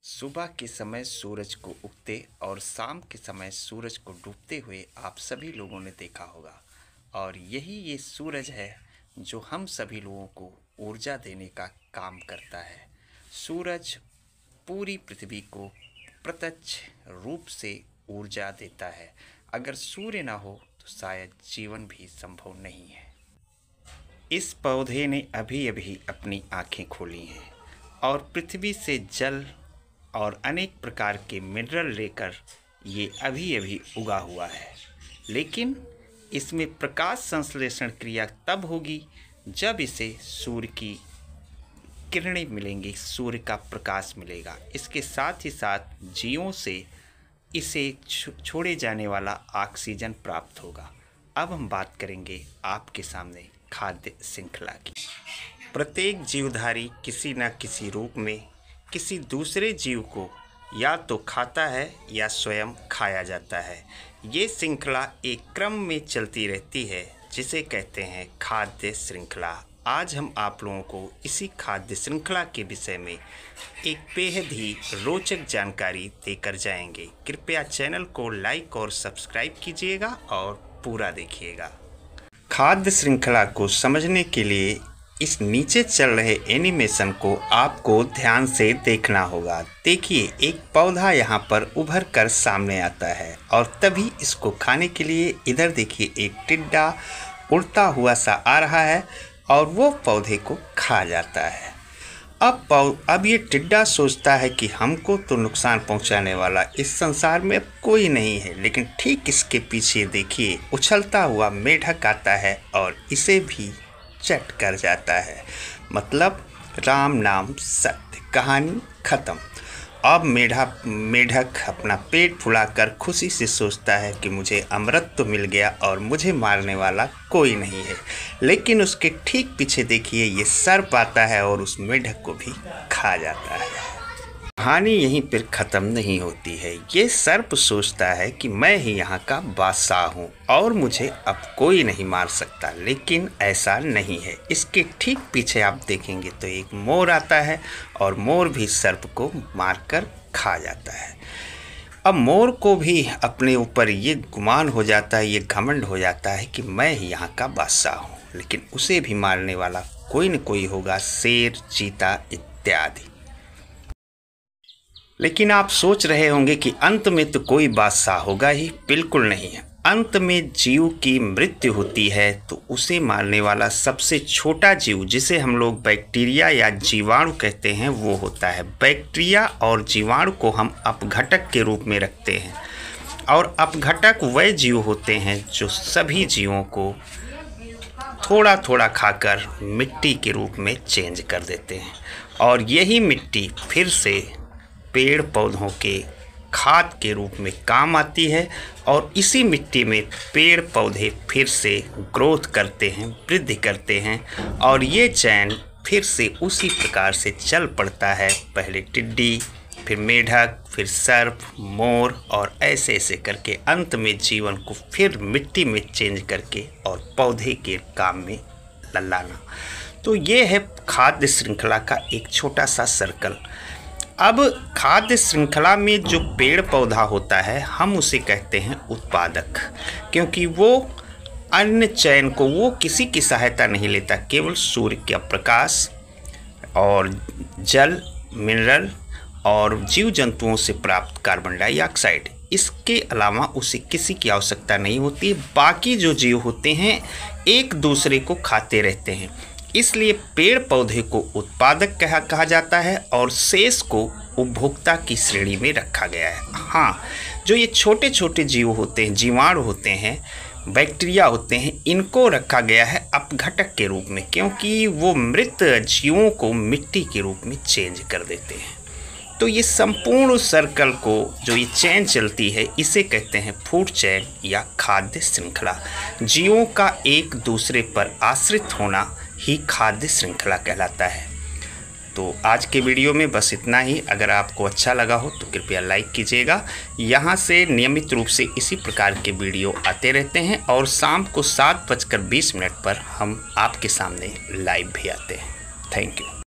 सुबह के समय सूरज को उगते और शाम के समय सूरज को डूबते हुए आप सभी लोगों ने देखा होगा। और यही ये सूरज है जो हम सभी लोगों को ऊर्जा देने का काम करता है। सूरज पूरी पृथ्वी को प्रत्यक्ष रूप से ऊर्जा देता है। अगर सूर्य ना हो तो शायद जीवन भी संभव नहीं है। इस पौधे ने अभी अभी अपनी आंखें खोली हैं और पृथ्वी से जल और अनेक प्रकार के मिनरल लेकर ये अभी अभी उगा हुआ है। लेकिन इसमें प्रकाश संश्लेषण क्रिया तब होगी जब इसे सूर्य की किरणें मिलेंगी, सूर्य का प्रकाश मिलेगा। इसके साथ ही साथ जीवों से इसे छोड़े जाने वाला ऑक्सीजन प्राप्त होगा। अब हम बात करेंगे आपके सामने खाद्य श्रृंखला की। प्रत्येक जीवधारी किसी न किसी रूप में किसी दूसरे जीव को या तो खाता है या स्वयं खाया जाता है। ये श्रृंखला एक क्रम में चलती रहती है जिसे कहते हैं खाद्य श्रृंखला। आज हम आप लोगों को इसी खाद्य श्रृंखला के विषय में एक बेहद ही रोचक जानकारी देकर जाएंगे। कृपया चैनल को लाइक और सब्सक्राइब कीजिएगा और पूरा देखिएगा। खाद्य श्रृंखला को समझने के लिए इस नीचे चल रहे एनिमेशन को आपको ध्यान से देखना होगा। देखिए, एक पौधा यहाँ पर उभर कर सामने आता है और तभी इसको खाने के लिए इधर देखिए एक टिड्डा उड़ता हुआ सा आ रहा है और वो पौधे को खा जाता है। अब ये टिड्डा सोचता है कि हमको तो नुकसान पहुंचाने वाला इस संसार में कोई नहीं है, लेकिन ठीक इसके पीछे देखिए उछलता हुआ मेढक आता है और इसे भी चट कर जाता है। मतलब राम नाम सत्य, कहानी खत्म। अब मेढक अपना पेट फुलाकर खुशी से सोचता है कि मुझे अमृत तो मिल गया और मुझे मारने वाला कोई नहीं है। लेकिन उसके ठीक पीछे देखिए ये सर्प आता है और उस मेढक को भी खा जाता है। कहानी यहीं पर ख़त्म नहीं होती है। ये सर्प सोचता है कि मैं ही यहाँ का बादशाह हूँ और मुझे अब कोई नहीं मार सकता, लेकिन ऐसा नहीं है। इसके ठीक पीछे आप देखेंगे तो एक मोर आता है और मोर भी सर्प को मारकर खा जाता है। अब मोर को भी अपने ऊपर ये गुमान हो जाता है, ये घमंड हो जाता है कि मैं ही यहाँ का बादशाह हूँ, लेकिन उसे भी मारने वाला कोई न कोई होगा, शेर, चीता इत्यादि। लेकिन आप सोच रहे होंगे कि अंत में तो कोई बादशाह होगा ही। बिल्कुल नहीं है। अंत में जीव की मृत्यु होती है तो उसे मारने वाला सबसे छोटा जीव, जिसे हम लोग बैक्टीरिया या जीवाणु कहते हैं, वो होता है। बैक्टीरिया और जीवाणु को हम अपघटक के रूप में रखते हैं और अपघटक वह जीव होते हैं जो सभी जीवों को थोड़ा थोड़ा खाकर मिट्टी के रूप में चेंज कर देते हैं और यही मिट्टी फिर से पेड़ पौधों के खाद के रूप में काम आती है और इसी मिट्टी में पेड़ पौधे फिर से ग्रोथ करते हैं, वृद्धि करते हैं और ये चैन फिर से उसी प्रकार से चल पड़ता है। पहले टिड्डी, फिर मेढक, फिर सर्प, मोर और ऐसे ऐसे करके अंत में जीवन को फिर मिट्टी में चेंज करके और पौधे के काम में लाना। तो ये है खाद्य श्रृंखला का एक छोटा सा सर्कल। अब खाद्य श्रृंखला में जो पेड़ पौधा होता है हम उसे कहते हैं उत्पादक, क्योंकि वो अन्न चयन को वो किसी की सहायता नहीं लेता, केवल सूर्य का प्रकाश और जल, मिनरल और जीव जंतुओं से प्राप्त कार्बन डाइऑक्साइड, इसके अलावा उसे किसी की आवश्यकता नहीं होती। बाकी जो जीव होते हैं एक दूसरे को खाते रहते हैं, इसलिए पेड़ पौधे को उत्पादक कहा जाता है और शेष को उपभोक्ता की श्रेणी में रखा गया है। हाँ, जो ये छोटे छोटे जीव होते हैं, जीवाणु होते हैं, बैक्टीरिया होते हैं, इनको रखा गया है अपघटक के रूप में, क्योंकि वो मृत जीवों को मिट्टी के रूप में चेंज कर देते हैं। तो ये संपूर्ण सर्कल को जो ये चैन चलती है इसे कहते हैं फूड चैन या खाद्य श्रृंखला। जीवों का एक दूसरे पर आश्रित होना ही खाद्य श्रृंखला कहलाता है। तो आज के वीडियो में बस इतना ही। अगर आपको अच्छा लगा हो तो कृपया लाइक कीजिएगा। यहाँ से नियमित रूप से इसी प्रकार के वीडियो आते रहते हैं और शाम को 7:20 पर हम आपके सामने लाइव भी आते हैं। Thank you.